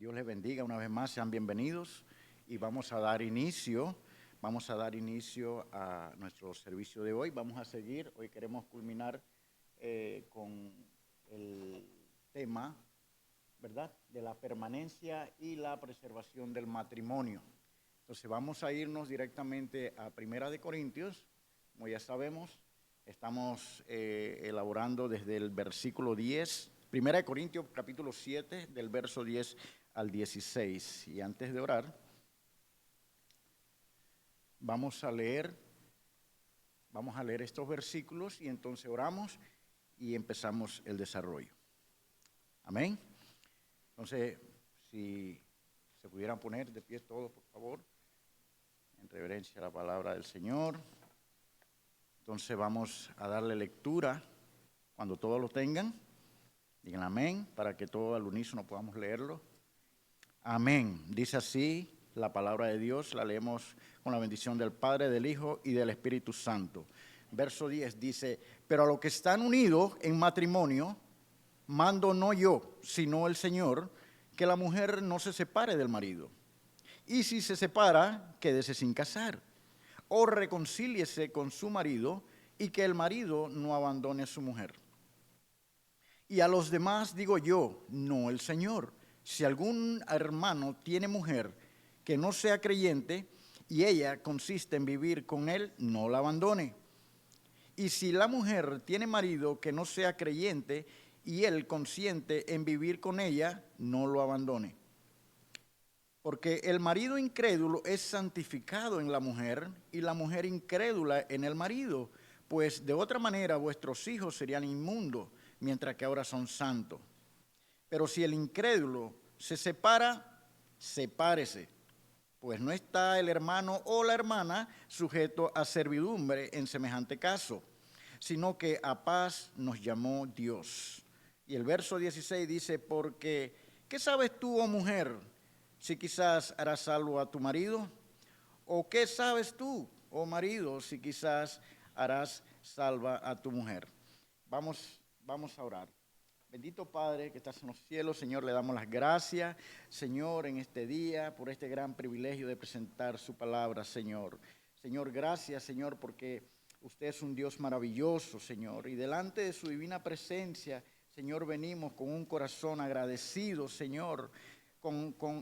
Dios les bendiga una vez más, sean bienvenidos y vamos a dar inicio a nuestro servicio de hoy. Vamos a seguir, hoy queremos culminar con el tema, ¿verdad?, de la permanencia y la preservación del matrimonio. Entonces vamos a irnos directamente a Primera de Corintios. Como ya sabemos, estamos elaborando desde el versículo 10, Primera de Corintios capítulo 7, del verso 10 al 16. Y antes de orar, vamos a leer estos versículos y entonces oramos y empezamos el desarrollo. Amén. Entonces, si se pudieran poner de pie todos, por favor, en reverencia a la palabra del Señor. Entonces vamos a darle lectura. Cuando todos lo tengan, digan amén, para que todos al unísono podamos leerlo. Amén. Dice así la palabra de Dios, la leemos con la bendición del Padre, del Hijo y del Espíritu Santo. Verso 10 dice: pero a los que están unidos en matrimonio, mando no yo, sino el Señor, que la mujer no se separe del marido. Y si se separa, quédese sin casar, o reconcíliese con su marido, y que el marido no abandone a su mujer. Y a los demás digo yo, no el Señor: si algún hermano tiene mujer que no sea creyente, y ella consiste en vivir con él, no la abandone. Y si la mujer tiene marido que no sea creyente, y él consiente en vivir con ella, no lo abandone. Porque el marido incrédulo es santificado en la mujer, y la mujer incrédula en el marido, pues de otra manera vuestros hijos serían inmundos, mientras que ahora son santos. Pero si el incrédulo se separa, sepárese, pues no está el hermano o la hermana sujeto a servidumbre en semejante caso, sino que a paz nos llamó Dios. Y el verso 16 dice: porque, ¿qué sabes tú, oh mujer, si quizás harás salvo a tu marido? ¿O qué sabes tú, oh marido, si quizás harás salva a tu mujer? Vamos a orar. Bendito Padre que estás en los cielos, Señor, le damos las gracias, Señor, en este día, por este gran privilegio de presentar su palabra, Señor. Señor, gracias, Señor, porque usted es un Dios maravilloso, Señor, y delante de su divina presencia, Señor, venimos con un corazón agradecido, Señor,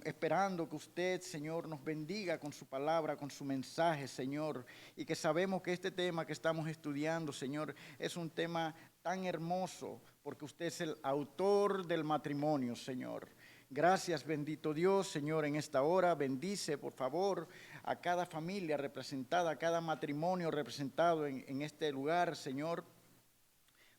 esperando que usted, Señor, nos bendiga con su palabra, con su mensaje, Señor, y que sabemos que este tema que estamos estudiando, Señor, es un tema tan hermoso, porque usted es el autor del matrimonio, Señor. Gracias, bendito Dios, Señor, en esta hora. Bendice, por favor, a cada familia representada, a cada matrimonio representado en este lugar, Señor.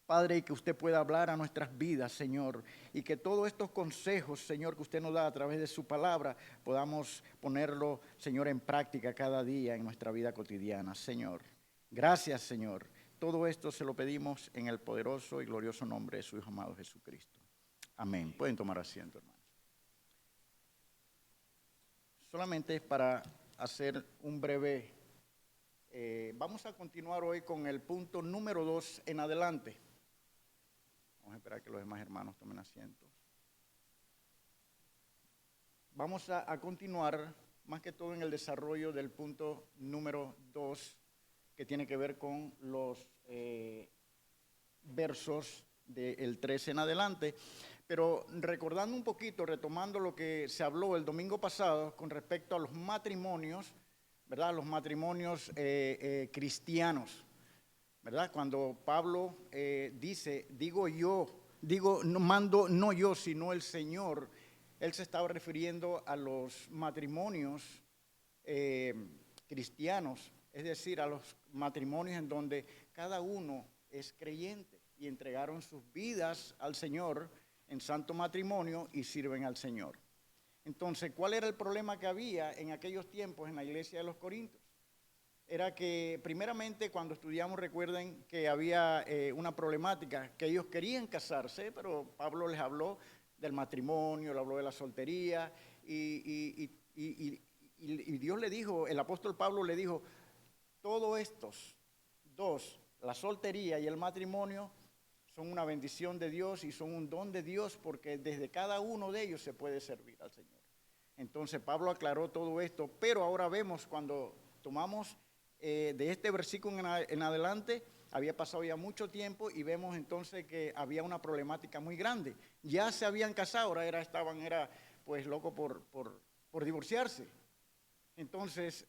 Padre, y que usted pueda hablar a nuestras vidas, Señor, y que todos estos consejos, Señor, que usted nos da a través de su palabra, podamos ponerlo, Señor, en práctica cada día en nuestra vida cotidiana, Señor. Gracias, Señor. Todo esto se lo pedimos en el poderoso y glorioso nombre de su Hijo amado Jesucristo. Amén. Pueden tomar asiento, hermanos. Solamente para hacer un breve, vamos a continuar hoy con el punto número 2 en adelante. Vamos a esperar que los demás hermanos tomen asiento. Vamos a continuar más que todo en el desarrollo del punto número 2, que tiene que ver con los versos del 13 en adelante. Pero recordando un poquito, retomando lo que se habló el domingo pasado con respecto a los matrimonios, ¿verdad? Los matrimonios cristianos. ¿Verdad? Cuando Pablo dice, no mando no yo, sino el Señor, él se estaba refiriendo a los matrimonios cristianos, es decir, a los matrimonios en donde cada uno es creyente y entregaron sus vidas al Señor en santo matrimonio y sirven al Señor. Entonces, ¿cuál era el problema que había en aquellos tiempos en la iglesia de los Corintios? Era que primeramente cuando estudiamos, recuerden que había una problemática, que ellos querían casarse, pero Pablo les habló del matrimonio, le habló de la soltería, y Dios le dijo, el apóstol Pablo le dijo, todos estos dos, la soltería y el matrimonio, son una bendición de Dios y son un don de Dios porque desde cada uno de ellos se puede servir al Señor. Entonces Pablo aclaró todo esto, pero ahora vemos cuando tomamos de este versículo en adelante, había pasado ya mucho tiempo y vemos entonces que había una problemática muy grande. Ya se habían casado, ahora estaban pues locos por divorciarse. Entonces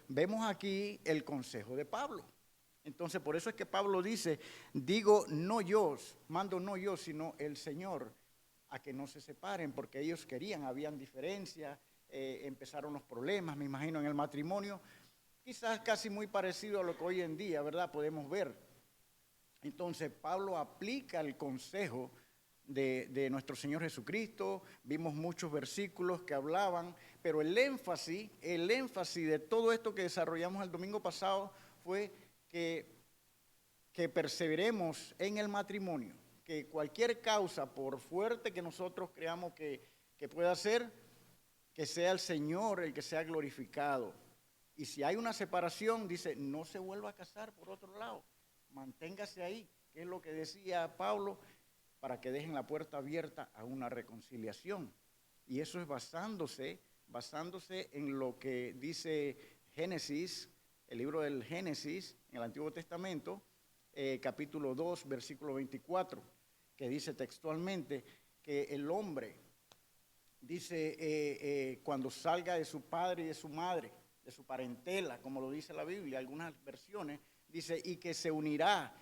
vemos aquí el consejo de Pablo. Entonces por eso es que Pablo dice, digo no yo, mando no yo, sino el Señor, a que no se separen, porque ellos querían, habían diferencias, empezaron los problemas, me imagino, en el matrimonio, quizás casi muy parecido a lo que hoy en día, ¿verdad?, podemos ver. Entonces Pablo aplica el consejo de nuestro Señor Jesucristo, vimos muchos versículos que hablaban, pero el énfasis de todo esto que desarrollamos el domingo pasado fue que perseveremos en el matrimonio, que cualquier causa, por fuerte que nosotros creamos que pueda ser, que sea el Señor el que sea glorificado. Y si hay una separación, dice, no se vuelva a casar por otro lado, manténgase ahí, que es lo que decía Pablo, para que dejen la puerta abierta a una reconciliación. Y eso es basándose en lo que dice Génesis, el libro del Génesis, en el Antiguo Testamento, capítulo 2, versículo 24, que dice textualmente que el hombre, dice, cuando salga de su padre y de su madre, de su parentela, como lo dice la Biblia, algunas versiones, dice, y que se unirá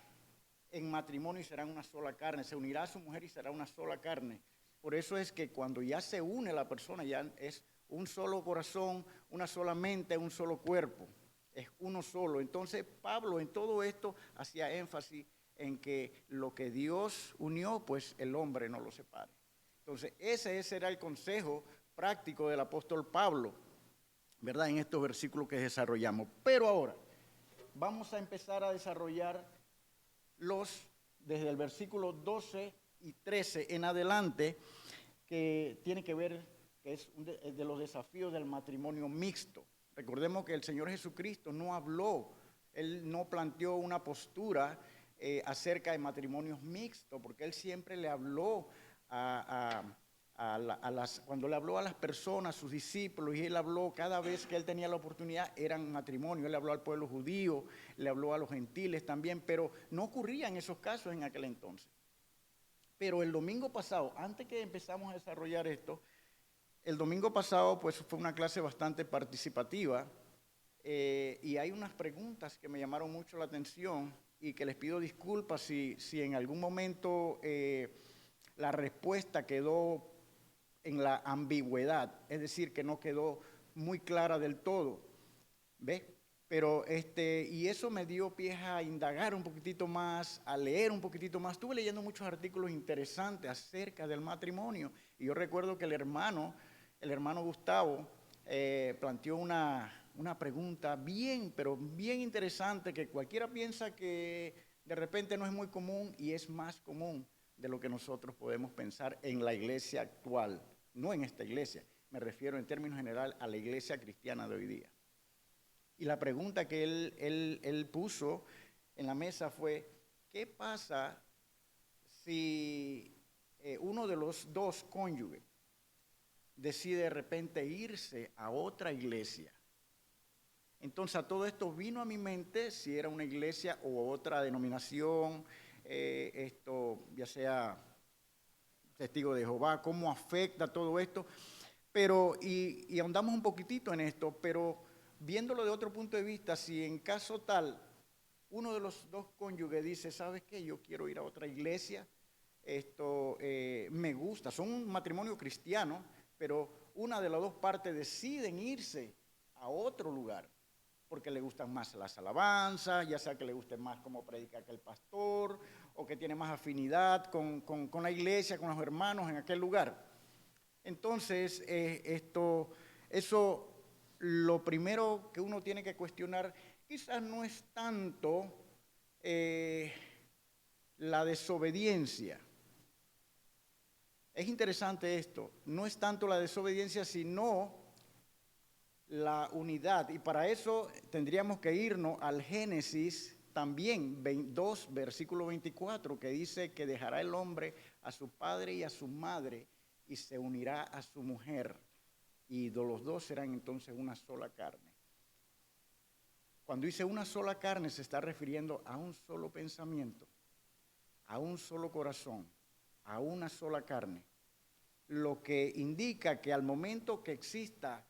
en matrimonio y serán una sola carne, se unirá a su mujer y será una sola carne. Por eso es que cuando ya se une la persona, ya es un solo corazón, una sola mente, un solo cuerpo, es uno solo. Entonces Pablo en todo esto hacía énfasis en que lo que Dios unió, pues el hombre no lo separe. Entonces ese era el consejo práctico del apóstol Pablo, ¿verdad?, en estos versículos que desarrollamos. Pero ahora vamos a empezar a desarrollar desde el versículo 12 y 13 en adelante, que tiene que ver, que es de los desafíos del matrimonio mixto. Recordemos que el Señor Jesucristo no habló, Él no planteó una postura acerca de matrimonios mixtos, porque Él siempre le habló cuando le habló a las personas, sus discípulos, y Él habló cada vez que Él tenía la oportunidad, eran matrimonios. Él habló al pueblo judío, le habló a los gentiles también, pero no ocurrían esos casos en aquel entonces. Pero el domingo pasado, antes que empezamos a desarrollar esto, el domingo pasado pues fue una clase bastante participativa y hay unas preguntas que me llamaron mucho la atención y que les pido disculpas si en algún momento la respuesta quedó en la ambigüedad, es decir, que no quedó muy clara del todo, ¿ves? Pero y eso me dio pie a indagar un poquitito más, a leer un poquitito más. Estuve leyendo muchos artículos interesantes acerca del matrimonio y yo recuerdo que el hermano Gustavo planteó una pregunta pero bien interesante, que cualquiera piensa que de repente no es muy común y es más común de lo que nosotros podemos pensar en la iglesia actual, no en esta iglesia, me refiero en términos general a la iglesia cristiana de hoy día. Y la pregunta que él puso en la mesa fue, ¿qué pasa si uno de los dos cónyuges decide de repente irse a otra iglesia? Entonces a todo esto vino a mi mente si era una iglesia o otra denominación, ya sea Testigo de Jehová, cómo afecta todo esto. Pero, y ahondamos un poquitito en esto, pero viéndolo de otro punto de vista, si en caso tal, uno de los dos cónyuges dice, ¿sabes qué? Yo quiero ir a otra iglesia, me gusta, son un matrimonio cristiano, pero una de las dos partes deciden irse a otro lugar, porque le gustan más las alabanzas, ya sea que le guste más cómo predica que el pastor, o que tiene más afinidad con la iglesia, con los hermanos en aquel lugar. Entonces, eso lo primero que uno tiene que cuestionar quizás no es tanto la desobediencia. Es interesante esto, no es tanto la desobediencia, sino la unidad. Y para eso tendríamos que irnos al Génesis también 2, versículo 24, que dice que dejará el hombre a su padre y a su madre y se unirá a su mujer. Y los dos serán entonces una sola carne. Cuando dice una sola carne se está refiriendo a un solo pensamiento, a un solo corazón, a una sola carne. Lo que indica que al momento que exista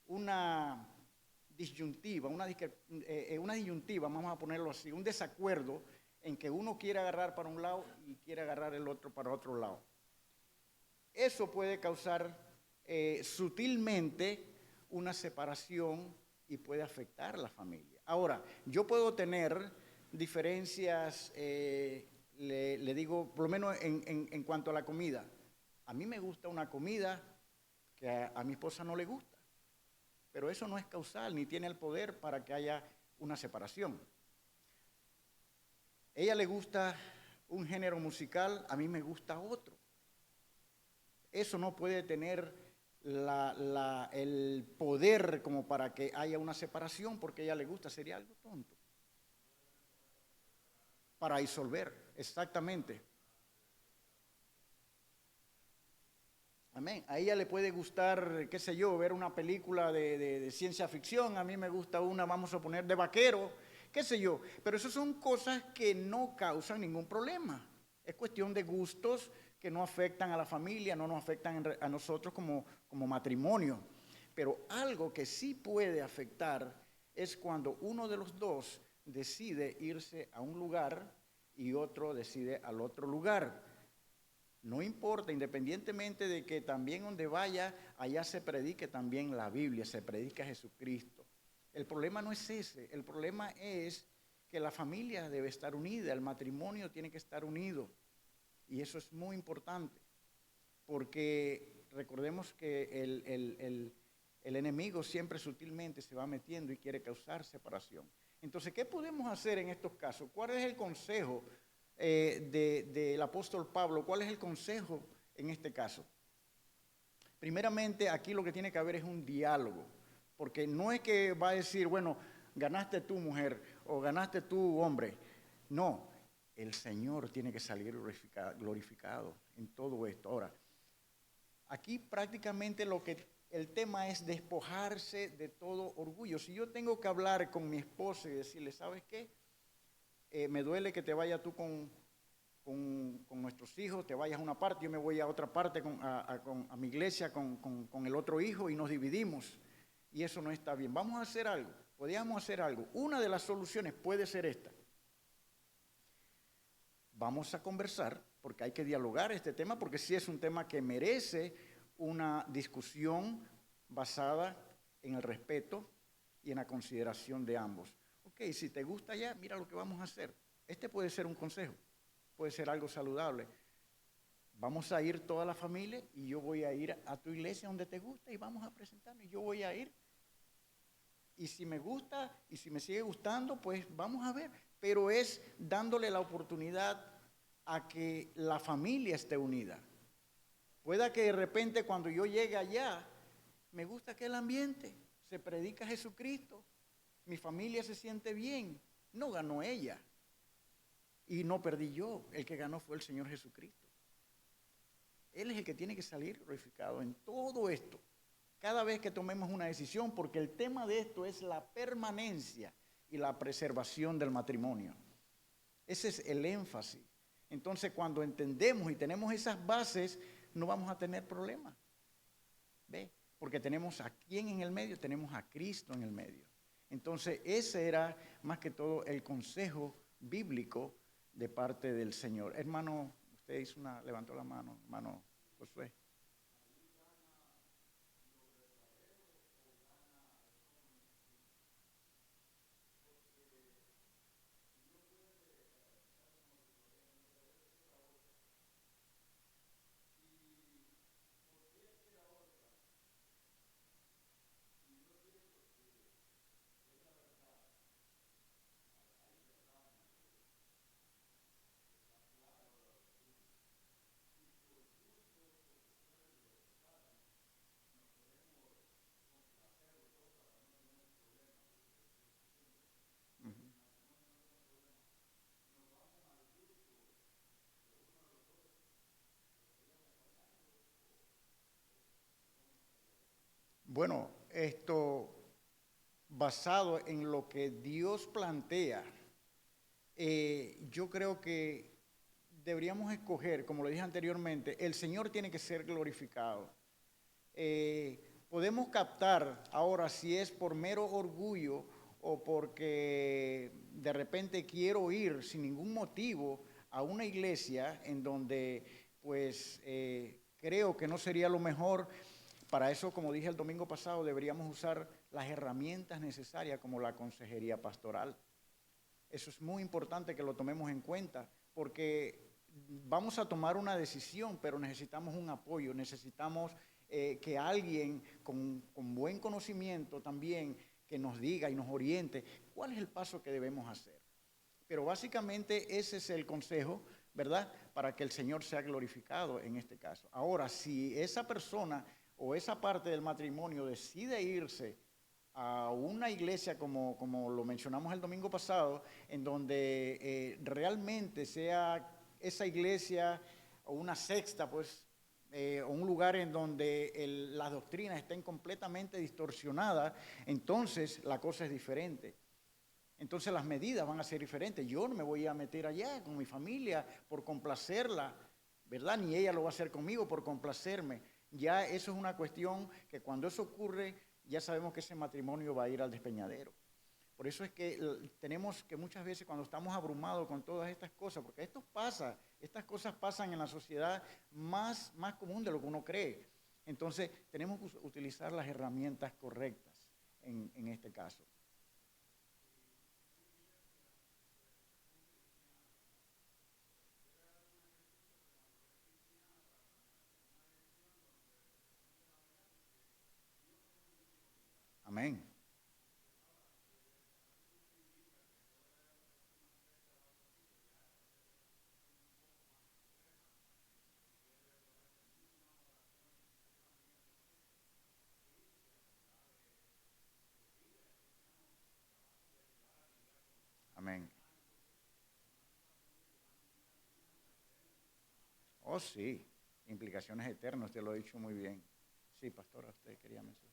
una disyuntiva, vamos a ponerlo así, un desacuerdo en que uno quiere agarrar para un lado y quiere agarrar el otro para otro lado. Eso puede causar sutilmente una separación y puede afectar a la familia. Ahora, yo puedo tener diferencias, le digo, por lo menos en cuanto a la comida. A mí me gusta una comida que a mi esposa no le gusta, pero eso no es causal ni tiene el poder para que haya una separación. A ella le gusta un género musical, a mí me gusta otro. Eso no puede tener el poder como para que haya una separación porque a ella le gusta, sería algo tonto. Para disolver, exactamente. Amén. A ella le puede gustar, qué sé yo, ver una película de ciencia ficción. A mí me gusta una, vamos a poner, de vaquero, qué sé yo. Pero esas son cosas que no causan ningún problema. Es cuestión de gustos que no afectan a la familia, no nos afectan a nosotros como matrimonio. Pero algo que sí puede afectar es cuando uno de los dos decide irse a un lugar y otro decide al otro lugar. No importa, independientemente de que también donde vaya, allá se predique también la Biblia, se predica Jesucristo. El problema no es ese, el problema es que la familia debe estar unida, el matrimonio tiene que estar unido. Y eso es muy importante, porque recordemos que el enemigo siempre sutilmente se va metiendo y quiere causar separación. Entonces, ¿qué podemos hacer en estos casos? ¿Cuál es el consejo del apóstol Pablo? ¿Cuál es el consejo en este caso? Primeramente, aquí lo que tiene que haber es un diálogo, porque no es que va a decir, bueno, ganaste tú mujer o ganaste tú hombre. No, el Señor tiene que salir glorificado en todo esto. Ahora, aquí prácticamente el tema es despojarse de todo orgullo. Si yo tengo que hablar con mi esposa y decirle, ¿sabes qué? Me duele que te vayas tú con nuestros hijos, te vayas a una parte, yo me voy a otra parte a mi iglesia con el otro hijo y nos dividimos. Y eso no está bien. Vamos a hacer algo, podríamos hacer algo. Una de las soluciones puede ser esta. Vamos a conversar, porque hay que dialogar este tema, porque sí es un tema que merece una discusión basada en el respeto y en la consideración de ambos. Ok, si te gusta ya, mira lo que vamos a hacer. Este puede ser un consejo, puede ser algo saludable. Vamos a ir toda la familia y yo voy a ir a tu iglesia donde te gusta y vamos a presentarnos. Yo voy a ir. Y si me gusta y si me sigue gustando, pues vamos a ver. Pero es dándole la oportunidad a que la familia esté unida. Pueda que de repente cuando yo llegue allá, me gusta aquel ambiente, se predica Jesucristo, mi familia se siente bien. No ganó ella y no perdí yo, el que ganó fue el Señor Jesucristo. Él es el que tiene que salir glorificado en todo esto. Cada vez que tomemos una decisión, porque el tema de esto es la permanencia y la preservación del matrimonio. Ese es el énfasis. Entonces, cuando entendemos y tenemos esas bases, no vamos a tener problemas. ¿Ve? Porque tenemos a quién en el medio, tenemos a Cristo en el medio. Entonces, ese era más que todo el consejo bíblico de parte del Señor. Hermano, usted levantó la mano, hermano Josué. Bueno, esto basado en lo que Dios plantea, yo creo que deberíamos escoger, como lo dije anteriormente, el Señor tiene que ser glorificado. Podemos captar ahora si es por mero orgullo o porque de repente quiero ir sin ningún motivo a una iglesia en donde pues creo que no sería lo mejor. Para eso, como dije el domingo pasado, deberíamos usar las herramientas necesarias como la consejería pastoral. Eso es muy importante que lo tomemos en cuenta porque vamos a tomar una decisión, pero necesitamos un apoyo, necesitamos que alguien con buen conocimiento también que nos diga y nos oriente cuál es el paso que debemos hacer. Pero básicamente ese es el consejo, ¿verdad? Para que el Señor sea glorificado en este caso. Ahora, si esa persona o esa parte del matrimonio decide irse a una iglesia como lo mencionamos el domingo pasado, en donde realmente sea esa iglesia o una sexta, pues, o un lugar en donde las doctrinas estén completamente distorsionadas, entonces la cosa es diferente. Entonces las medidas van a ser diferentes. Yo no me voy a meter allá con mi familia por complacerla, ¿verdad? Ni ella lo va a hacer conmigo por complacerme. Ya eso es una cuestión que cuando eso ocurre, ya sabemos que ese matrimonio va a ir al despeñadero. Por eso es que tenemos que muchas veces cuando estamos abrumados con todas estas cosas, porque esto pasa, estas cosas pasan en la sociedad más común de lo que uno cree. Entonces tenemos que utilizar las herramientas correctas en este caso. Amén. Amén. Oh, sí, implicaciones eternas, usted lo ha dicho muy bien. Sí, pastora, usted quería mencionar.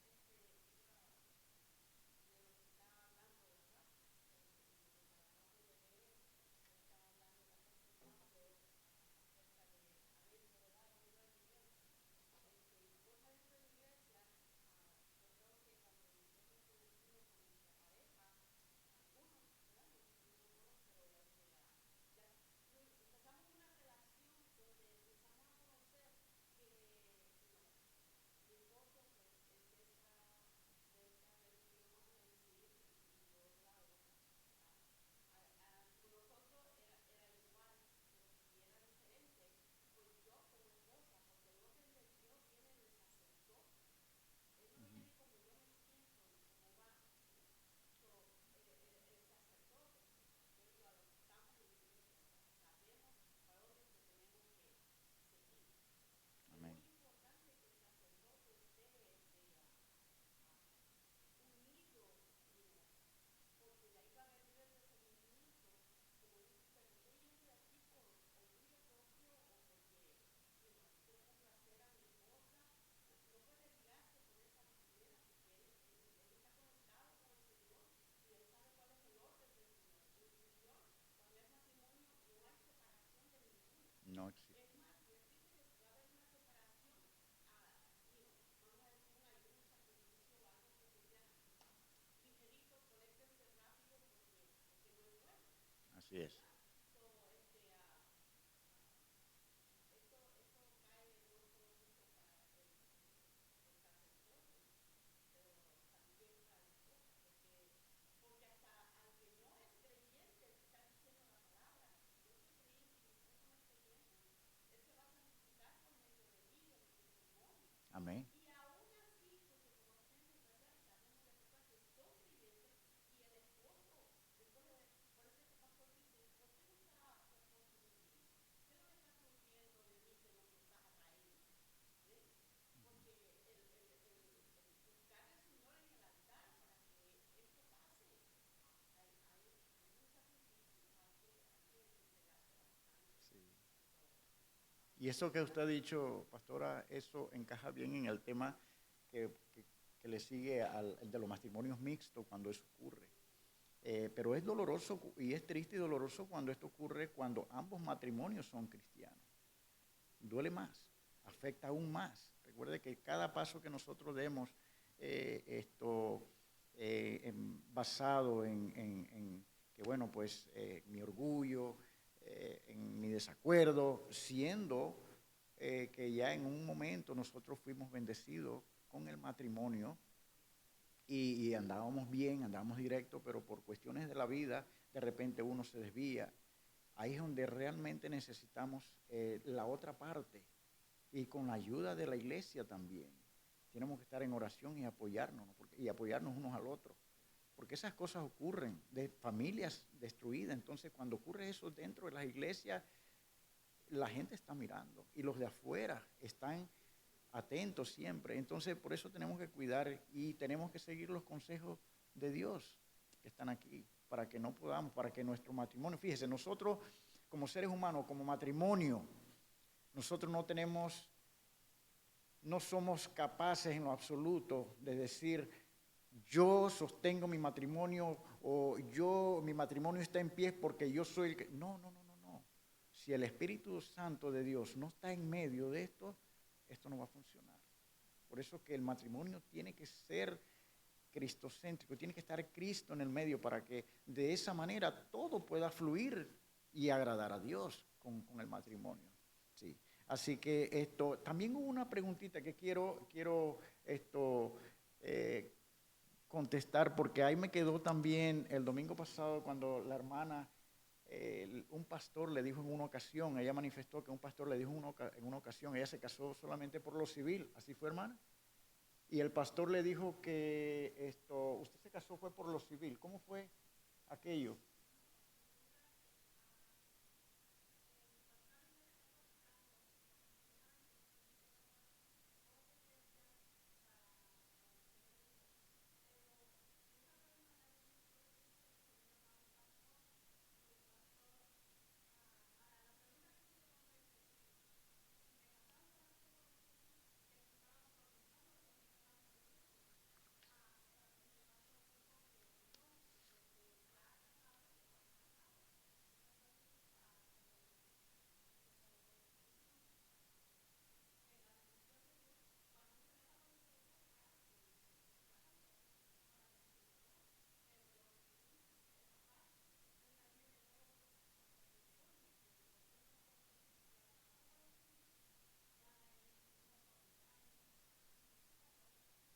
Amén. No existe. Así es. Amén. Sí. Y eso que usted ha dicho, pastora, eso encaja bien en el tema que, que le sigue al de los matrimonios mixtos cuando eso ocurre. Pero es doloroso y es triste y doloroso cuando esto ocurre cuando ambos matrimonios son cristianos. Duele más, afecta aún más. Recuerde que cada paso que nosotros demos basado en que, bueno, pues mi orgullo, en mi desacuerdo, siendo que ya en un momento nosotros fuimos bendecidos con el matrimonio y andábamos bien, andábamos directo, pero por cuestiones de la vida, de repente uno se desvía. Ahí es donde realmente necesitamos la otra parte y con la ayuda de la iglesia también. Tenemos que estar en oración y apoyarnos, ¿no? Y apoyarnos unos al otro. Porque esas cosas ocurren, de familias destruidas. Entonces, cuando ocurre eso dentro de las iglesias, la gente está mirando y los de afuera están atentos siempre. Entonces, por eso tenemos que cuidar y tenemos que seguir los consejos de Dios que están aquí, para que no podamos, para que nuestro matrimonio, fíjese, nosotros como seres humanos, como matrimonio, nosotros no somos capaces en lo absoluto de decir, yo sostengo mi matrimonio o mi matrimonio está en pie porque yo soy el que... No. Si el Espíritu Santo de Dios no está en medio de esto, esto no va a funcionar. Por eso que el matrimonio tiene que ser cristocéntrico, tiene que estar Cristo en el medio para que de esa manera todo pueda fluir y agradar a Dios con el matrimonio. Sí. Así que también hubo una preguntita que quiero contestar, porque ahí me quedó también el domingo pasado cuando la hermana, un pastor le dijo en una ocasión, ella manifestó que un pastor le dijo en una ocasión, ella se casó solamente por lo civil, ¿así fue, hermana? Y el pastor le dijo que usted se casó fue por lo civil. ¿Cómo fue aquello?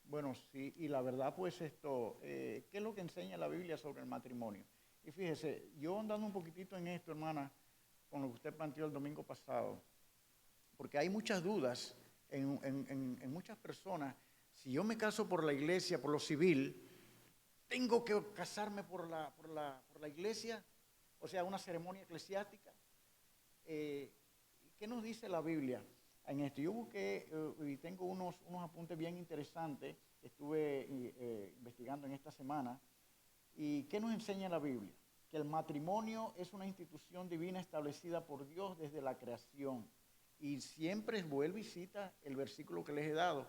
Bueno, sí, y la verdad, pues ¿qué es lo que enseña la Biblia sobre el matrimonio? Y fíjese, yo andando un poquitito en esto, hermana, con lo que usted planteó el domingo pasado, porque hay muchas dudas en muchas personas. Si yo me caso por la iglesia, por lo civil, ¿tengo que casarme por la iglesia? O sea, una ceremonia eclesiástica. ¿Qué nos dice la Biblia en esto? Yo busqué y tengo unos apuntes bien interesantes que estuve investigando en esta semana. ¿Y qué nos enseña la Biblia? Que el matrimonio es una institución divina establecida por Dios desde la creación. Y siempre vuelve y cita el versículo que les he dado,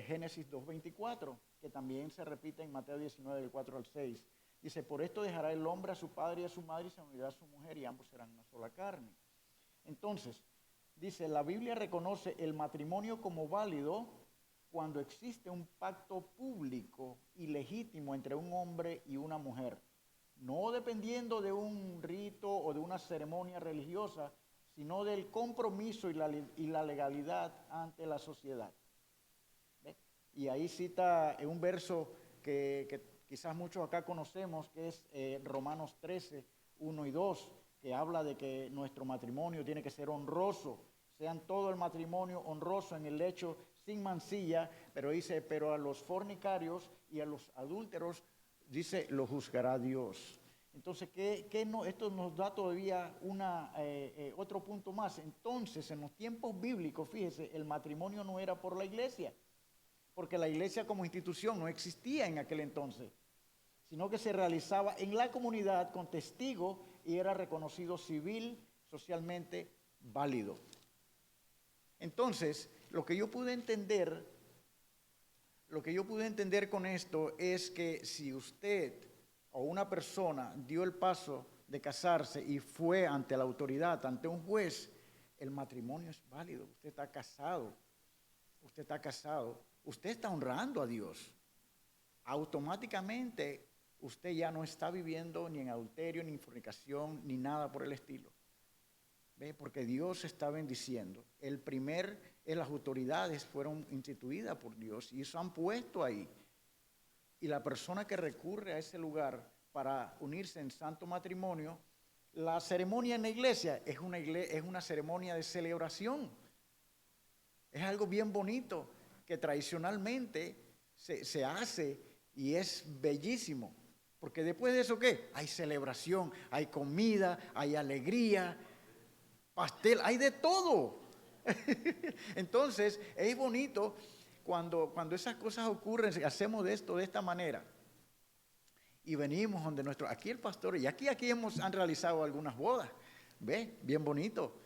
Génesis 2:24, que también se repite en Mateo 19, del 4 al 6. Dice, por esto dejará el hombre a su padre y a su madre y se unirá a su mujer y ambos serán una sola carne. Entonces, dice, la Biblia reconoce el matrimonio como válido cuando existe un pacto público y legítimo entre un hombre y una mujer, no dependiendo de un rito o de una ceremonia religiosa, sino del compromiso y la legalidad ante la sociedad. ¿Ve? Y ahí cita un verso que quizás muchos acá conocemos, que es Romanos 13, 1 y 2, que habla de que nuestro matrimonio tiene que ser honroso, sean todo el matrimonio honroso en el lecho sin mancilla, pero dice, pero a los fornicarios y a los adúlteros, dice, lo juzgará Dios. Entonces, esto nos da todavía otro punto más. Entonces, en los tiempos bíblicos, fíjese, el matrimonio no era por la iglesia, porque la iglesia como institución no existía en aquel entonces, sino que se realizaba en la comunidad con testigos y era reconocido civil, socialmente válido. Entonces, lo que yo pude entender, lo que yo pude entender con esto es que si usted o una persona dio el paso de casarse y fue ante la autoridad, ante un juez, el matrimonio es válido. Usted está casado. Usted está casado. Usted está honrando a Dios. Automáticamente usted ya no está viviendo ni en adulterio, ni en fornicación, ni nada por el estilo. ¿Ve? Porque Dios está bendiciendo. Las autoridades fueron instituidas por Dios y se han puesto ahí. Y la persona que recurre a ese lugar para unirse en santo matrimonio, la ceremonia en la iglesia es una ceremonia de celebración. Es algo bien bonito que tradicionalmente se hace y es bellísimo. Porque después de eso, ¿qué? Hay celebración, hay comida, hay alegría, pastel, hay de todo. Entonces, es bonito cuando esas cosas ocurren, hacemos de esto de esta manera. Y venimos donde aquí el pastor, y aquí han realizado algunas bodas, ¿ve? Bien bonito.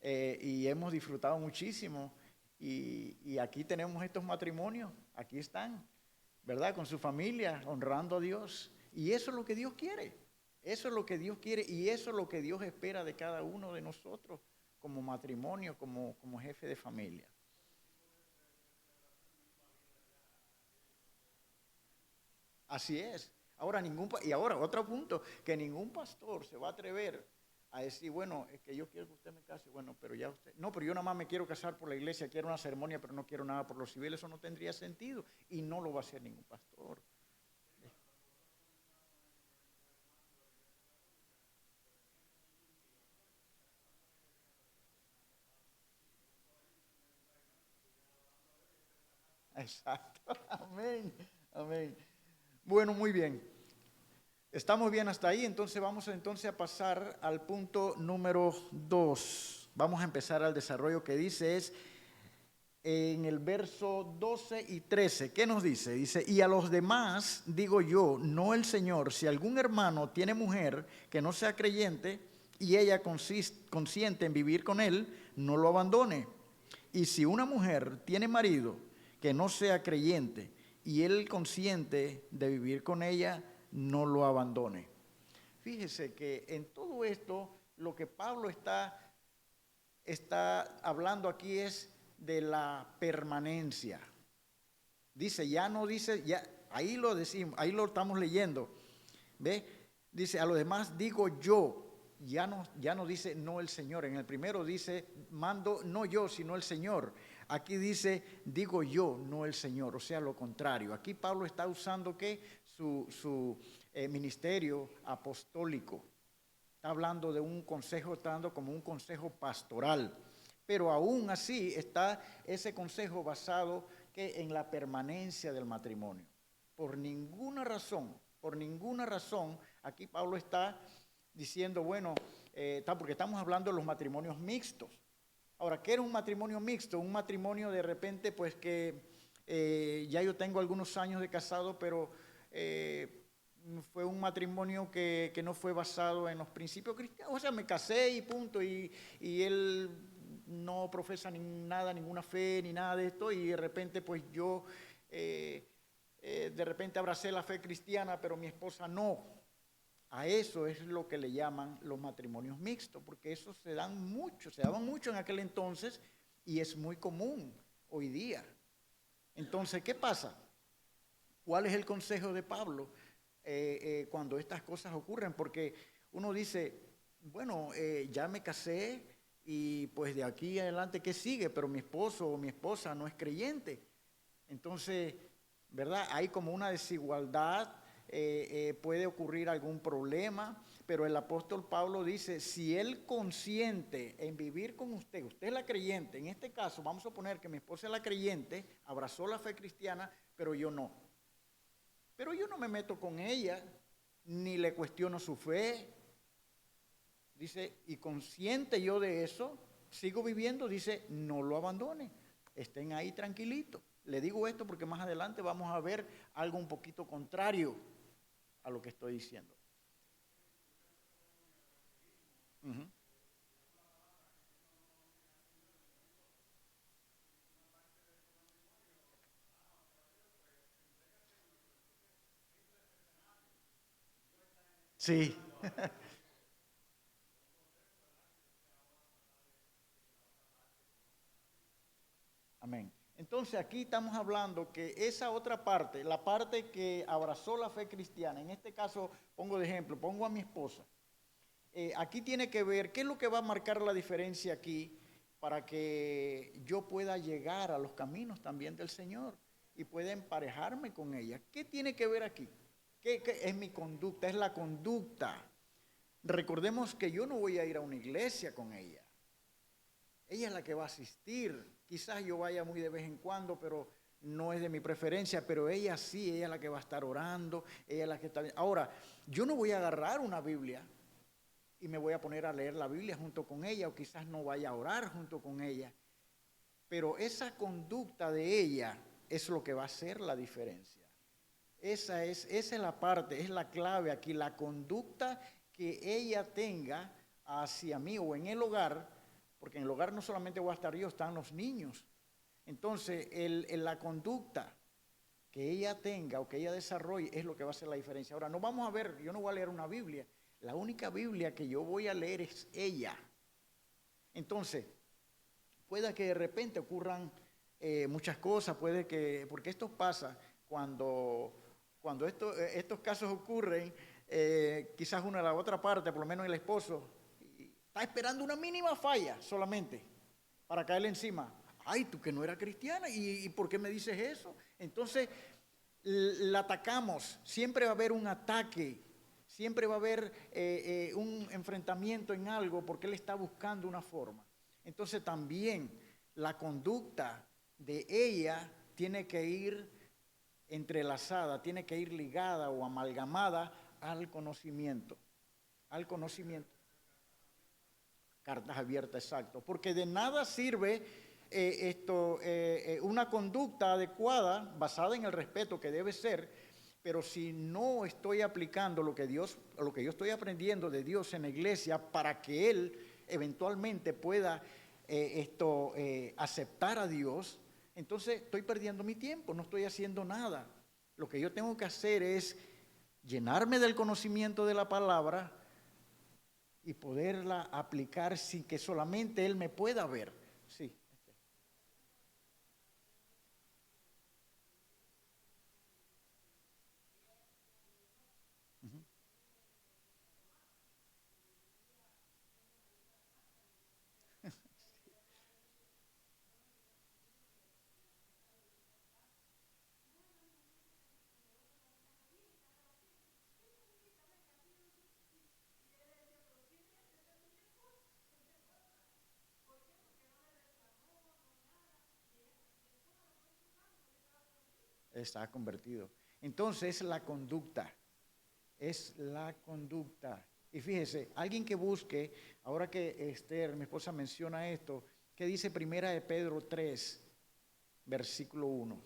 Y hemos disfrutado muchísimo. Y aquí tenemos estos matrimonios, aquí están, ¿verdad? Con su familia, honrando a Dios. Y eso es lo que Dios quiere. Eso es lo que Dios quiere y eso es lo que Dios espera de cada uno de nosotros como matrimonio, como jefe de familia. Así es. Ahora otro punto, que ningún pastor se va a atrever a decir, bueno, es que yo quiero que usted me case, bueno, pero ya usted, no, pero yo nada más me quiero casar por la iglesia, quiero una ceremonia, pero no quiero nada por lo civil, eso no tendría sentido y no lo va a hacer ningún pastor. Exacto, amén, amén. Bueno, muy bien. Estamos bien hasta ahí, entonces vamos a pasar al punto número 2. Vamos a empezar al desarrollo que dice es en el verso 12 y 13. ¿Qué nos dice? Dice, y a los demás digo yo, no el Señor, si algún hermano tiene mujer que no sea creyente y ella consiente en vivir con él, no lo abandone. Y si una mujer tiene marido que no sea creyente y él consiente de vivir con ella, no lo abandone. Fíjese que en todo esto lo que Pablo está hablando aquí es de la permanencia. Dice, ya no dice, ya ahí lo decimos, ahí lo estamos leyendo. ¿Ve? Dice, a los demás digo yo. Ya no dice no el Señor. En el primero dice, mando no yo, sino el Señor. Aquí dice, digo yo, no el Señor. O sea, lo contrario. Aquí Pablo está usando ¿qué? Su ministerio apostólico. Está hablando de un consejo, está dando como un consejo pastoral. Pero aún así está ese consejo basado ¿qué? En la permanencia del matrimonio. Por ninguna razón, aquí Pablo está diciendo, bueno, porque estamos hablando de los matrimonios mixtos. Ahora, ¿qué era un matrimonio mixto? Un matrimonio de repente, pues que ya yo tengo algunos años de casado, pero fue un matrimonio que no fue basado en los principios cristianos. O sea, me casé y punto, y él no profesa ninguna fe, ni nada de esto, y de repente, pues yo de repente abracé la fe cristiana, pero mi esposa no. A eso es lo que le llaman los matrimonios mixtos, porque eso se daban mucho en aquel entonces y es muy común hoy día. Entonces, ¿qué pasa? ¿Cuál es el consejo de Pablo cuando estas cosas ocurren? Porque uno dice, bueno, ya me casé y pues de aquí adelante, ¿qué sigue? Pero mi esposo o mi esposa no es creyente. Entonces, ¿verdad? Hay como una desigualdad. Puede ocurrir algún problema, pero el apóstol Pablo dice, si él consiente en vivir con usted es la creyente, en este caso vamos a suponer que mi esposa es la creyente, abrazó la fe cristiana, pero yo no me meto con ella, ni le cuestiono su fe, dice, y consciente yo de eso, sigo viviendo, dice, no lo abandone, estén ahí tranquilitos. Le digo esto porque más adelante vamos a ver algo un poquito contrario a lo que estoy diciendo. Uh-huh. Sí. Amén. Entonces aquí estamos hablando que esa otra parte, la parte que abrazó la fe cristiana, en este caso pongo de ejemplo, pongo a mi esposa. Aquí tiene que ver, ¿qué es lo que va a marcar la diferencia aquí para que yo pueda llegar a los caminos también del Señor y pueda emparejarme con ella? ¿Qué tiene que ver aquí? ¿Qué es mi conducta? Es la conducta. Recordemos que yo no voy a ir a una iglesia con ella. Ella es la que va a asistir. Quizás yo vaya muy de vez en cuando, pero no es de mi preferencia, pero ella sí, ella es la que va a estar orando, ella es la que está... Ahora, yo no voy a agarrar una Biblia y me voy a poner a leer la Biblia junto con ella, o quizás no vaya a orar junto con ella, pero esa conducta de ella es lo que va a hacer la diferencia. Esa es la parte, es la clave aquí, la conducta que ella tenga hacia mí o en el hogar, porque en el hogar no solamente voy a estar yo, están los niños. Entonces, la conducta que ella tenga o que ella desarrolle es lo que va a hacer la diferencia. Ahora, no vamos a ver, yo no voy a leer una Biblia, la única Biblia que yo voy a leer es ella. Entonces, puede que de repente ocurran muchas cosas, puede que, porque esto pasa cuando estos casos ocurren, quizás una de la otra parte, por lo menos el esposo, está esperando una mínima falla solamente para caerle encima. Ay, tú que no eras cristiana, ¿y por qué me dices eso? Entonces, la atacamos, siempre va a haber un ataque, siempre va a haber un enfrentamiento en algo porque él está buscando una forma. Entonces también la conducta de ella tiene que ir entrelazada, tiene que ir ligada o amalgamada al conocimiento. Al conocimiento. Cartas abiertas, exacto. Porque de nada sirve una conducta adecuada, basada en el respeto que debe ser, pero si no estoy aplicando lo que yo estoy aprendiendo de Dios en la iglesia para que Él eventualmente pueda aceptar a Dios, entonces estoy perdiendo mi tiempo, no estoy haciendo nada. Lo que yo tengo que hacer es llenarme del conocimiento de la palabra y poderla aplicar sin que solamente Él me pueda ver. Sí. Uh-huh. Está convertido. Entonces es la conducta. Y fíjese, alguien que busque, ahora que Esther, mi esposa, menciona esto, ¿qué dice Primera de Pedro 3, versículo 1?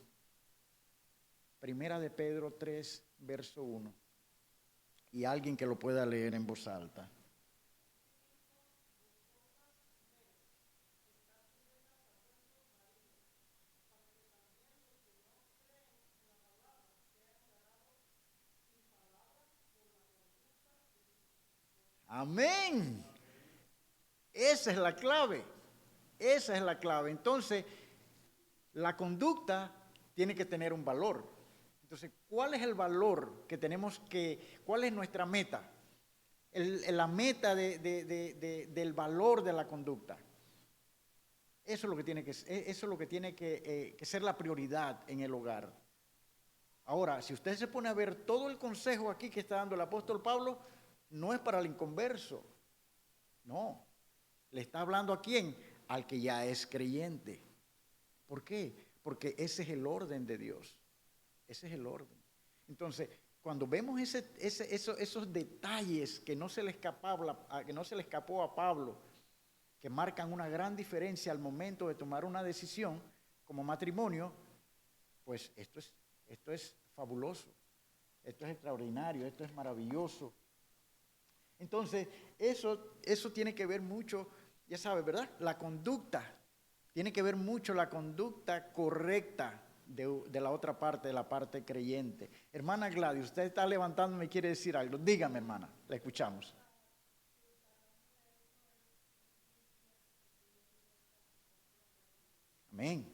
Primera de Pedro 3, verso 1. Y alguien que lo pueda leer en voz alta. Amén. Esa es la clave. Esa es la clave. Entonces, la conducta tiene que tener un valor. Entonces, ¿cuál es el valor que tenemos cuál es nuestra meta? La meta del valor de la conducta. Eso es lo que tiene que ser la prioridad en el hogar. Ahora, si usted se pone a ver todo el consejo aquí que está dando el apóstol Pablo, no es para el inconverso. No. ¿Le está hablando a quién? Al que ya es creyente. ¿Por qué? Porque ese es el orden de Dios. Ese es el orden. Entonces, cuando vemos esos detalles que no se le escapó a Pablo, que marcan una gran diferencia al momento de tomar una decisión como matrimonio, pues esto es fabuloso, esto es extraordinario, esto es maravilloso. Entonces, eso tiene que ver mucho, ya sabe, ¿verdad? La conducta, tiene que ver mucho la conducta correcta. de la otra parte, de la parte creyente. Hermana Gladys, usted está levantándome y quiere decir algo. Dígame, hermana, la escuchamos. Amén.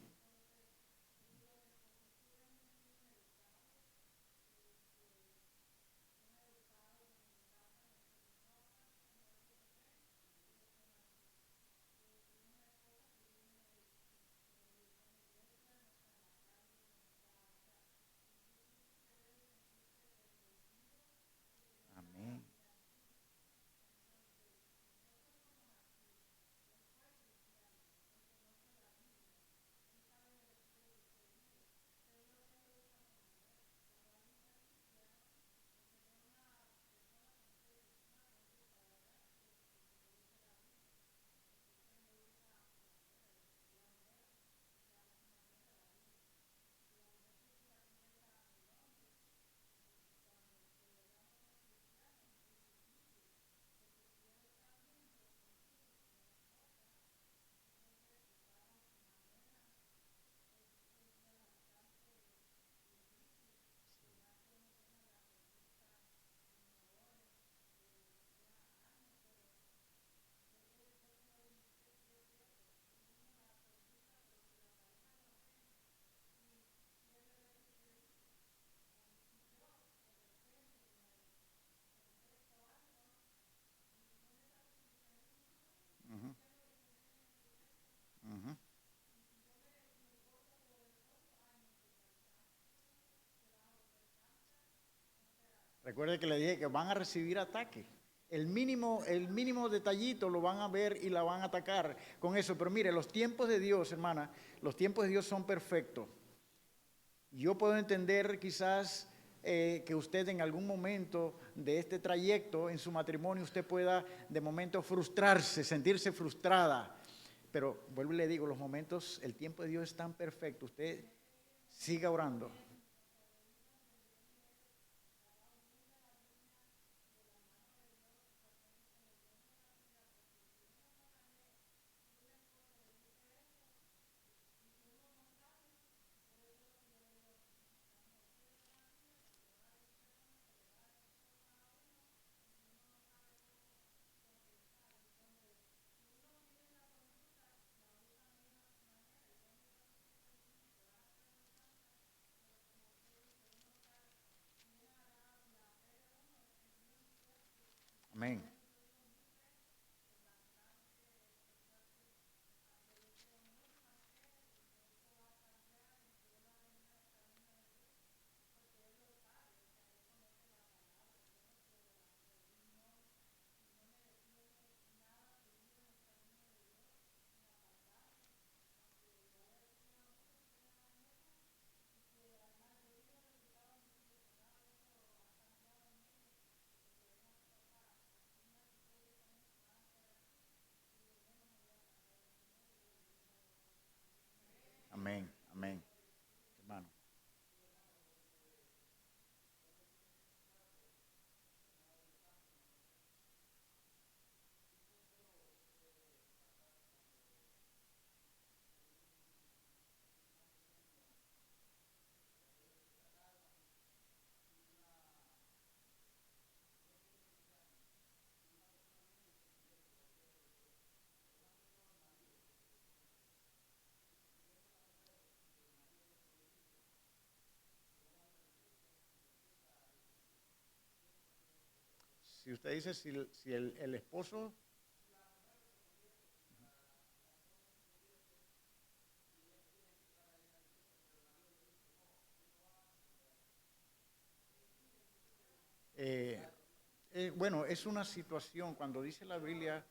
Amén. Ujú, ujú. Recuerde que le dije que van a recibir ataque. El mínimo detallito lo van a ver y la van a atacar con eso. Pero mire, los tiempos de Dios, hermana, los tiempos de Dios son perfectos. Yo puedo entender quizás que usted en algún momento de este trayecto en su matrimonio usted pueda de momento frustrarse, sentirse frustrada. Pero vuelvo y le digo, los momentos, el tiempo de Dios es tan perfecto. Usted siga orando. Amén. Amén. Amén. Hermano. Si usted dice si el esposo, eh, bueno, es una situación, cuando dice la Biblia,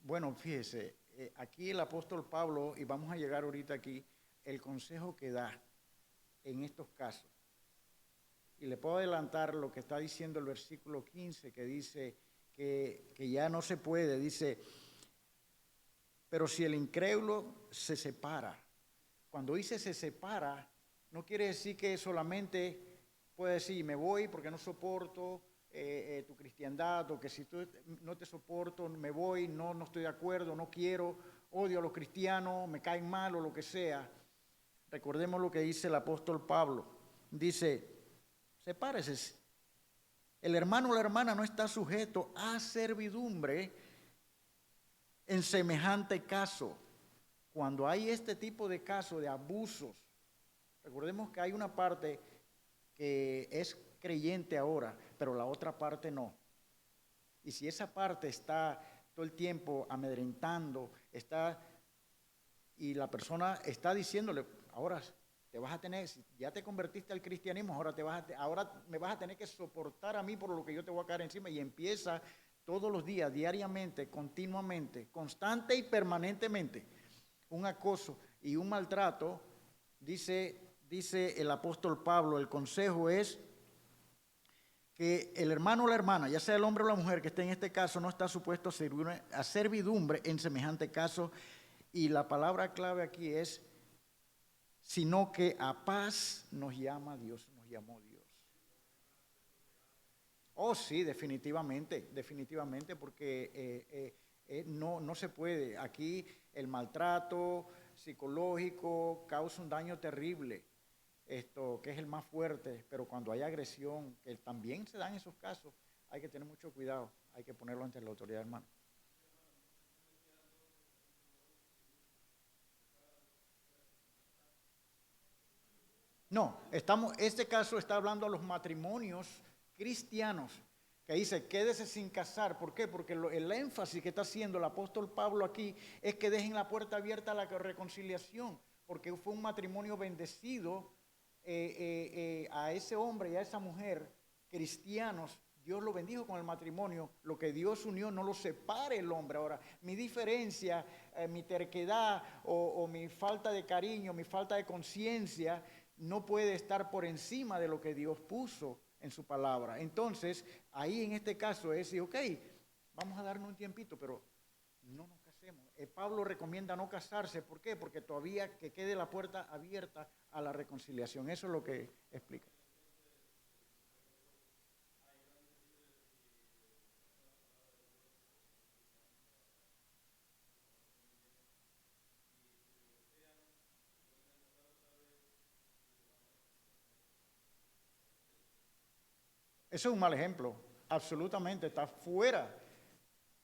bueno, fíjese, aquí el apóstol Pablo, y vamos a llegar ahorita aquí, el consejo que da en estos casos. Y le puedo adelantar lo que está diciendo el versículo 15, que dice que ya no se puede. Dice, pero si el incrédulo se separa. Cuando dice se separa, no quiere decir que solamente puede decir me voy porque no soporto tu cristiandad, o que si tú no te soporto me voy, no estoy de acuerdo, no quiero, odio a los cristianos, me caen mal o lo que sea. Recordemos lo que dice el apóstol Pablo. Dice, sepárese. El hermano o la hermana no está sujeto a servidumbre en semejante caso. Cuando hay este tipo de casos de abusos, recordemos que hay una parte que es creyente ahora, pero la otra parte no. Y si esa parte está todo el tiempo amedrentando, y la persona está diciéndole, ahora te vas a tener, si ya te convertiste al cristianismo, ahora me vas a tener que soportar a mí por lo que yo te voy a caer encima, y empieza todos los días, diariamente, continuamente, constante y permanentemente, un acoso y un maltrato. Dice el apóstol Pablo, el consejo es que el hermano o la hermana, ya sea el hombre o la mujer que esté en este caso, no está supuesto a servidumbre en semejante caso. Y la palabra clave aquí es, sino que a paz nos llama Dios, nos llamó Dios. Oh, sí, definitivamente, porque no se puede. Aquí el maltrato psicológico causa un daño terrible, que es el más fuerte, pero cuando hay agresión, que también se dan esos casos, hay que tener mucho cuidado, hay que ponerlo ante la autoridad, hermano. No, este caso está hablando a los matrimonios cristianos, que dice, quédese sin casar. ¿Por qué? Porque el énfasis que está haciendo el apóstol Pablo aquí es que dejen la puerta abierta a la reconciliación, porque fue un matrimonio bendecido. A ese hombre y a esa mujer cristianos, Dios lo bendijo con el matrimonio. Lo que Dios unió no lo separe el hombre. Ahora, mi diferencia, mi terquedad o mi falta de cariño, mi falta de conciencia, no puede estar por encima de lo que Dios puso en su palabra. Entonces, ahí en este caso es decir, ok, vamos a darnos un tiempito, pero no nos casemos. Pablo recomienda no casarse. ¿Por qué? Porque todavía que quede la puerta abierta a la reconciliación. Eso es lo que explica. Eso es un mal ejemplo. Absolutamente, está fuera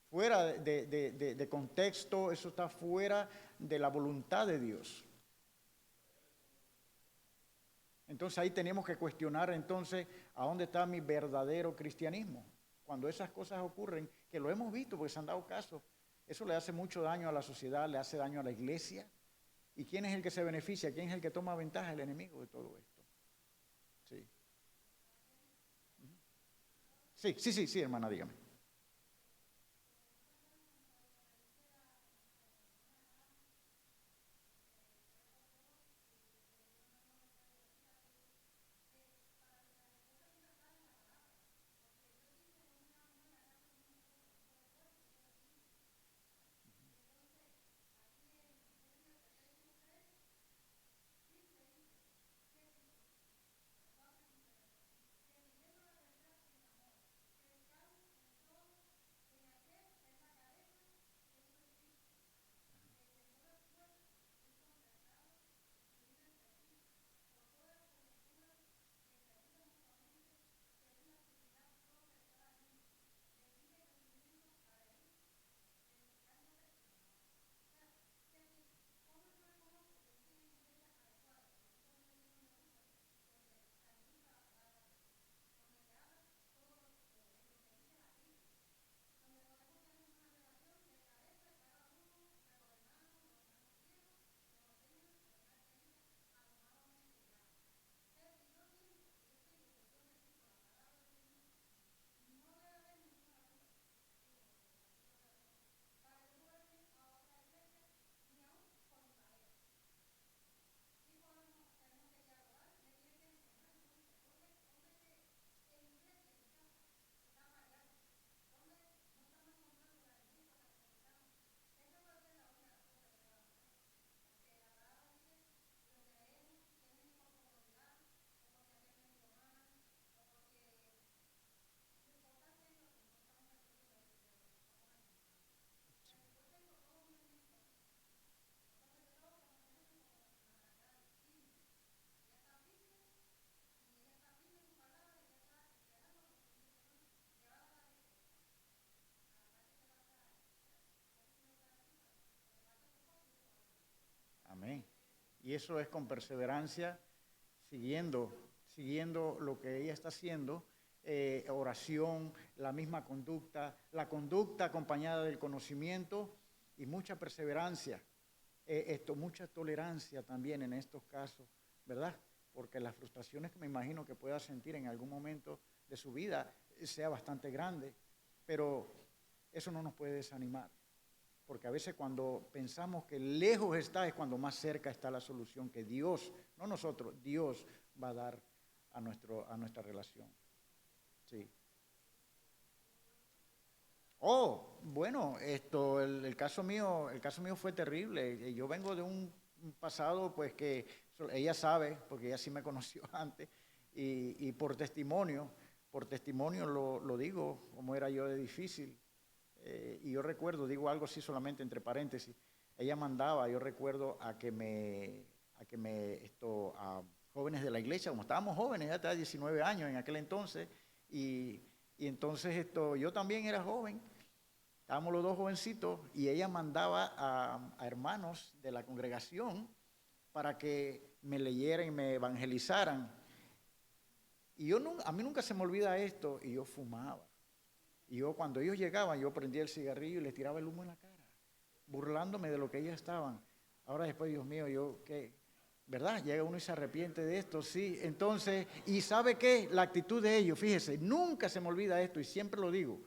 de contexto, eso está fuera de la voluntad de Dios. Entonces ahí tenemos que cuestionar entonces a dónde está mi verdadero cristianismo. Cuando esas cosas ocurren, que lo hemos visto porque se han dado casos, eso le hace mucho daño a la sociedad, le hace daño a la iglesia. ¿Y quién es el que se beneficia? ¿Quién es el que toma ventaja? El enemigo de todo esto. Sí, sí, hermana, dígame. Y eso es con perseverancia, siguiendo lo que ella está haciendo, oración, la misma conducta, la conducta acompañada del conocimiento y mucha perseverancia, mucha tolerancia también en estos casos, ¿verdad? Porque las frustraciones que me imagino que pueda sentir en algún momento de su vida sea bastante grande, pero eso no nos puede desanimar, porque a veces cuando pensamos que lejos está es cuando más cerca está la solución que Dios, no nosotros, Dios va a dar a nuestra relación. Sí. Oh, bueno, el caso mío fue terrible. Yo vengo de un pasado, pues que ella sabe, porque ella sí me conoció antes, y por testimonio lo digo, como era yo de difícil. Y yo recuerdo, digo algo así solamente entre paréntesis, ella mandaba, yo recuerdo a jóvenes de la iglesia, como estábamos jóvenes, ya tenía 19 años en aquel entonces, y entonces yo también era joven. Estábamos los dos jovencitos y ella mandaba a hermanos de la congregación para que me leyeran y me evangelizaran. Y a mí nunca se me olvida esto, y yo fumaba. Y cuando ellos llegaban, yo prendía el cigarrillo y les tiraba el humo en la cara, burlándome de lo que ellos estaban. Ahora después, Dios mío, ¿qué? ¿Verdad? Llega uno y se arrepiente de esto, sí. Entonces, ¿y sabe qué? La actitud de ellos, fíjese, nunca se me olvida esto y siempre lo digo.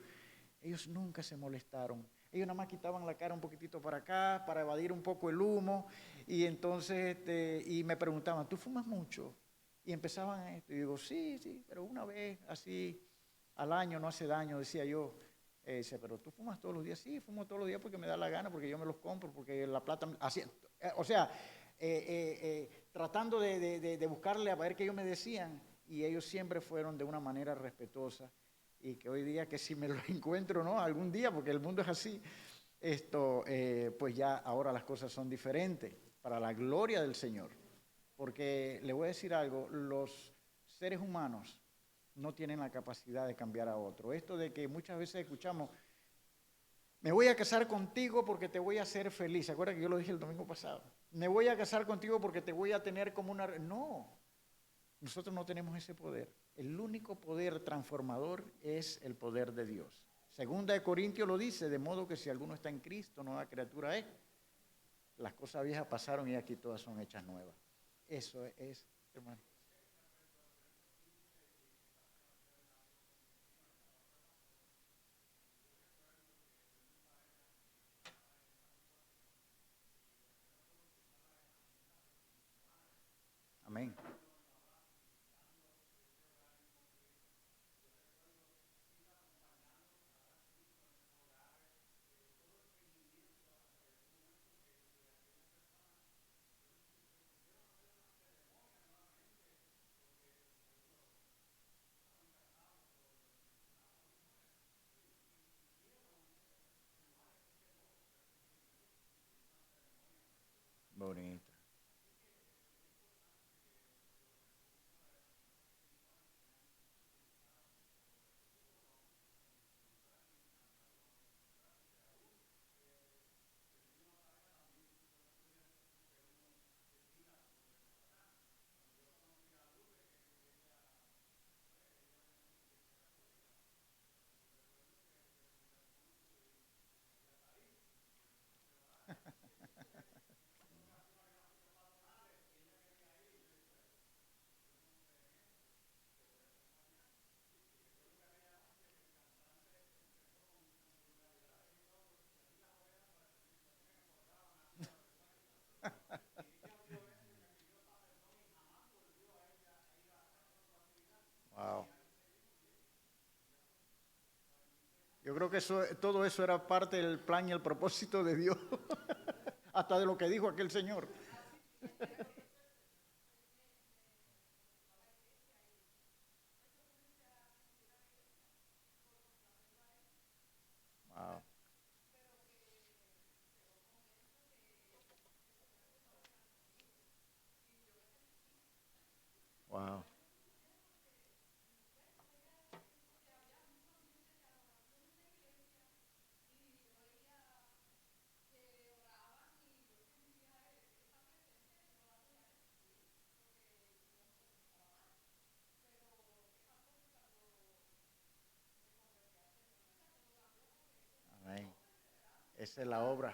Ellos nunca se molestaron. Ellos nada más quitaban la cara un poquitito para acá, para evadir un poco el humo. Y entonces, y me preguntaban, ¿tú fumas mucho? Y empezaban a esto. Y digo, sí, pero una vez así al año no hace daño, decía yo. Dice, pero tú fumas todos los días. Sí, fumo todos los días porque me da la gana, porque yo me los compro, porque la plata... Así, o sea, tratando de buscarle a ver qué ellos me decían. Y ellos siempre fueron de una manera respetuosa. Y que hoy día que si me lo encuentro, ¿no? Algún día, porque el mundo es así, pues ya ahora las cosas son diferentes, para la gloria del Señor. Porque le voy a decir algo, los seres humanos no tienen la capacidad de cambiar a otro. Esto de que muchas veces escuchamos, me voy a casar contigo porque te voy a hacer feliz. ¿Se acuerda que yo lo dije el domingo pasado? Me voy a casar contigo porque te voy a tener como una... No, nosotros no tenemos ese poder. El único poder transformador es el poder de Dios. Segunda de Corintios lo dice, de modo que si alguno está en Cristo, nueva criatura es. Las cosas viejas pasaron y aquí todas son hechas nuevas. Eso es, hermano. Amén. Bonito. Wow. Yo creo que todo eso era parte del plan y el propósito de Dios, hasta de lo que dijo aquel señor. Wow. Wow. Esa es la obra.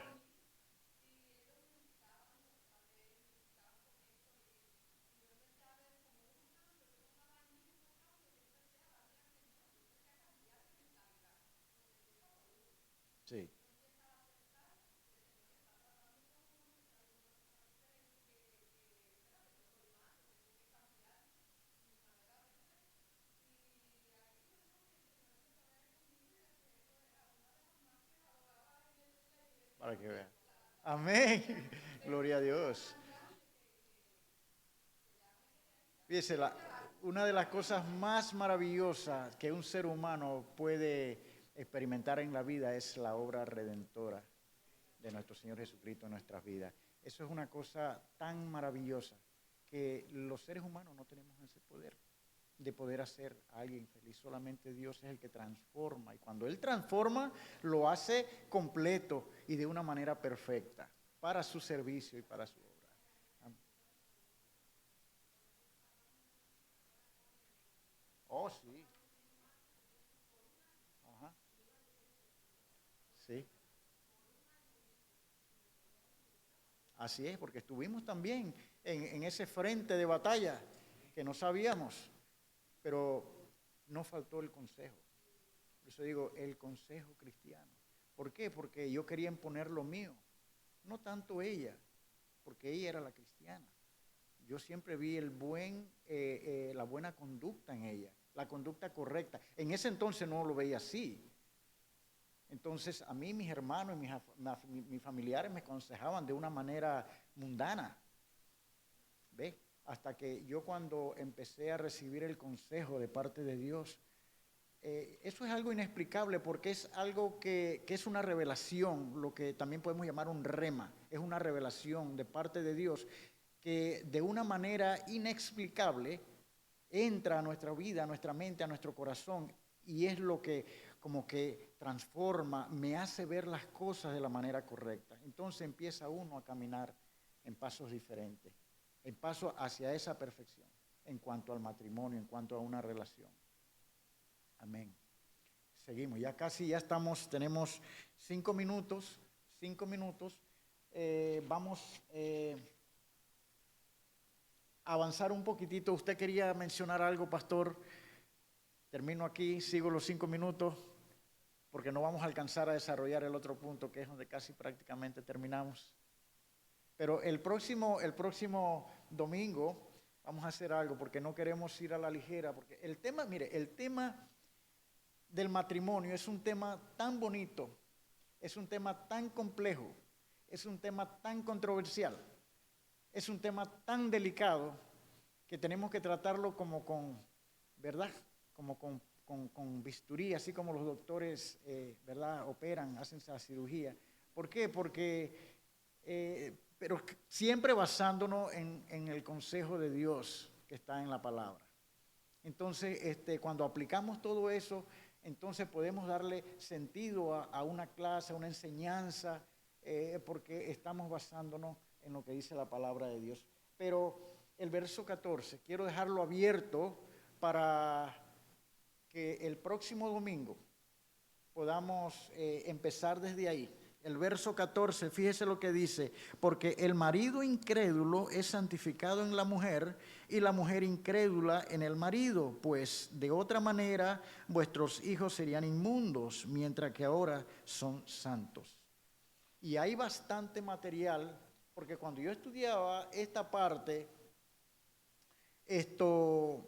Sí. Para que vean. Amén. Gloria a Dios. Fíjese, una de las cosas más maravillosas que un ser humano puede experimentar en la vida es la obra redentora de nuestro Señor Jesucristo en nuestras vidas. Eso es una cosa tan maravillosa que los seres humanos no tenemos ese poder de poder hacer a alguien feliz. Solamente Dios es el que transforma. Y cuando Él transforma, lo hace completo y de una manera perfecta para su servicio y para su obra. Oh, sí. Ajá. Sí. Así es, porque estuvimos también en ese frente de batalla que no sabíamos, pero no faltó el consejo. Por eso digo, el consejo cristiano. ¿Por qué? Porque yo quería imponer lo mío, no tanto ella, porque ella era la cristiana. Yo siempre vi la buena conducta en ella, la conducta correcta. En ese entonces no lo veía así. Entonces a mí mis hermanos y mis familiares me aconsejaban de una manera mundana. ¿Ve? Hasta que yo cuando empecé a recibir el consejo de parte de Dios, eso es algo inexplicable porque es algo que es una revelación, lo que también podemos llamar un rema, es una revelación de parte de Dios que de una manera inexplicable entra a nuestra vida, a nuestra mente, a nuestro corazón y es lo que como que transforma, me hace ver las cosas de la manera correcta. Entonces empieza uno a caminar en pasos diferentes, en pasos hacia esa perfección, en cuanto al matrimonio, en cuanto a una relación. Amén. Seguimos, ya estamos, tenemos 5 minutos, 5 minutos. Vamos a avanzar un poquitito. ¿Usted quería mencionar algo, pastor? Termino aquí, sigo los 5 minutos, porque no vamos a alcanzar a desarrollar el otro punto, que es donde casi prácticamente terminamos. Pero el próximo domingo vamos a hacer algo, porque no queremos ir a la ligera, porque el tema, mire, el tema del matrimonio es un tema tan bonito, es un tema tan complejo, es un tema tan controversial, es un tema tan delicado que tenemos que tratarlo como con, ¿verdad? Como con bisturí, así como los doctores, ¿verdad? Operan, hacen esa cirugía. ¿Por qué? Porque, pero siempre basándonos en el consejo de Dios que está en la palabra. Entonces, cuando aplicamos todo eso, entonces podemos darle sentido a una clase, a una enseñanza, porque estamos basándonos en lo que dice la palabra de Dios. Pero el verso 14, quiero dejarlo abierto para que el próximo domingo podamos empezar desde ahí. El verso 14, fíjese lo que dice, porque el marido incrédulo es santificado en la mujer y la mujer incrédula en el marido, pues de otra manera vuestros hijos serían inmundos, mientras que ahora son santos. Y hay bastante material, porque cuando yo estudiaba esta parte, esto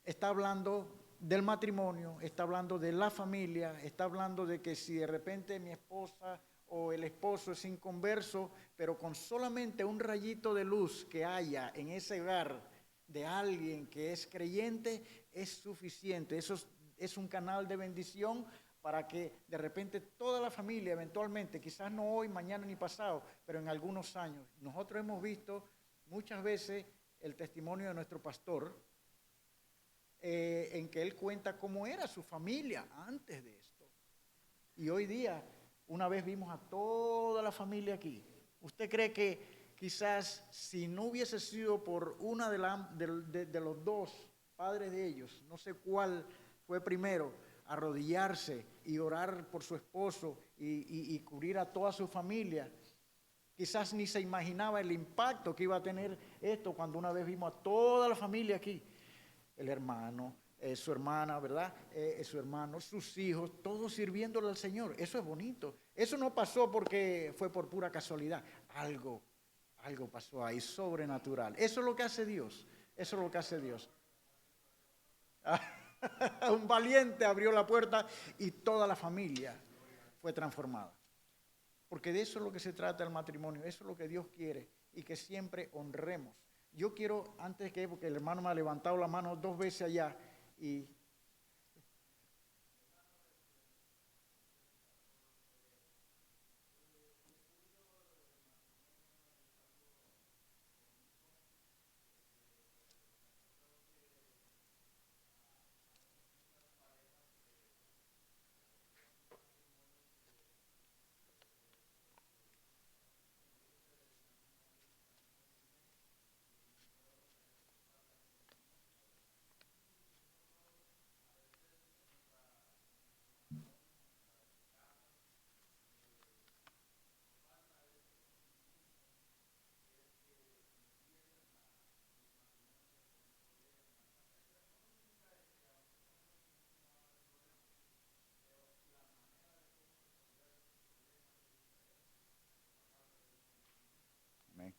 está hablando del matrimonio, está hablando de la familia, está hablando de que si de repente mi esposa o el esposo es inconverso, pero con solamente un rayito de luz que haya en ese hogar de alguien que es creyente, es suficiente. Eso es un canal de bendición para que de repente toda la familia eventualmente, quizás no hoy, mañana ni pasado, pero en algunos años. Nosotros hemos visto muchas veces el testimonio de nuestro pastor, en que él cuenta cómo era su familia antes de esto. Y hoy día, una vez vimos a toda la familia aquí. ¿Usted cree que quizás si no hubiese sido por una de los dos padres de ellos, no sé cuál fue primero, arrodillarse y orar por su esposo y cubrir a toda su familia. Quizás ni se imaginaba el impacto que iba a tener esto cuando una vez vimos a toda la familia aquí. El hermano, su hermana, ¿verdad? Su hermano, sus hijos, todos sirviéndole al Señor. Eso es bonito. Eso no pasó porque fue por pura casualidad. Algo pasó ahí, sobrenatural. Eso es lo que hace Dios. Eso es lo que hace Dios. Un valiente abrió la puerta y toda la familia fue transformada. Porque de eso es lo que se trata el matrimonio, eso es lo que Dios quiere y que siempre honremos. Yo quiero, porque el hermano me ha levantado la mano 2 veces allá y... Amén.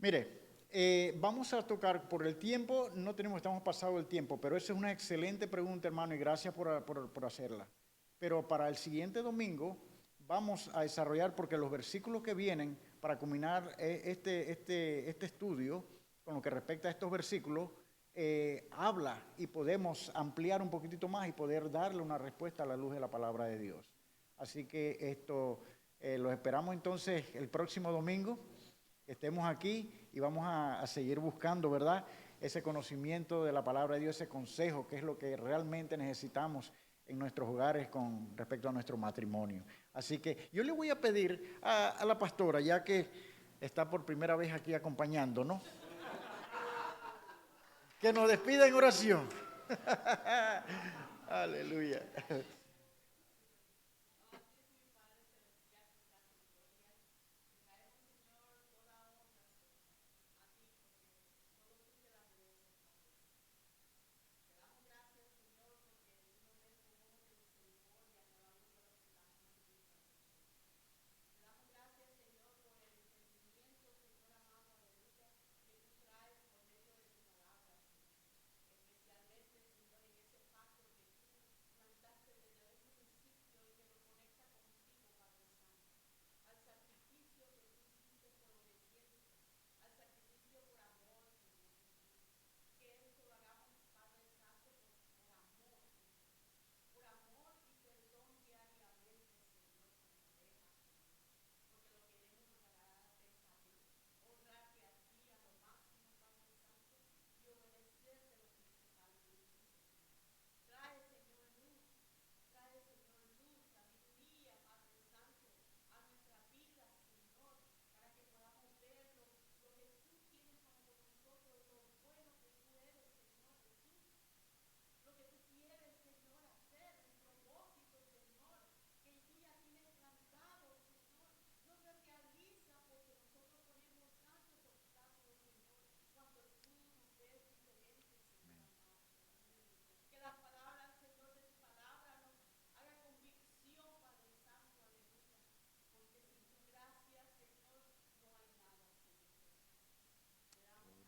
Mire, vamos a tocar por el tiempo, no tenemos, estamos pasado el tiempo, pero esa es una excelente pregunta, hermano, y gracias por hacerla. Pero para el siguiente domingo vamos a desarrollar, porque los versículos que vienen para culminar este estudio con lo que respecta a estos versículos, habla y podemos ampliar un poquitito más y poder darle una respuesta a la luz de la palabra de Dios. Así que esto los esperamos entonces el próximo domingo, que estemos aquí y vamos a seguir buscando, ¿verdad?, ese conocimiento de la palabra de Dios, ese consejo, que es lo que realmente necesitamos en nuestros hogares con respecto a nuestro matrimonio. Así que yo le voy a pedir a la pastora, ya que está por primera vez aquí acompañándonos, que nos despida en oración. Aleluya.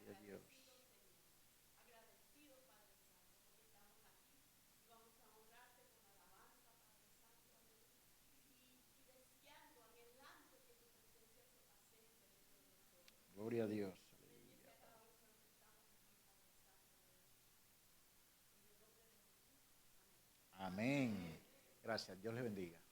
Gloria a Dios. Gloria a Dios. Amén. Gracias. Dios les bendiga.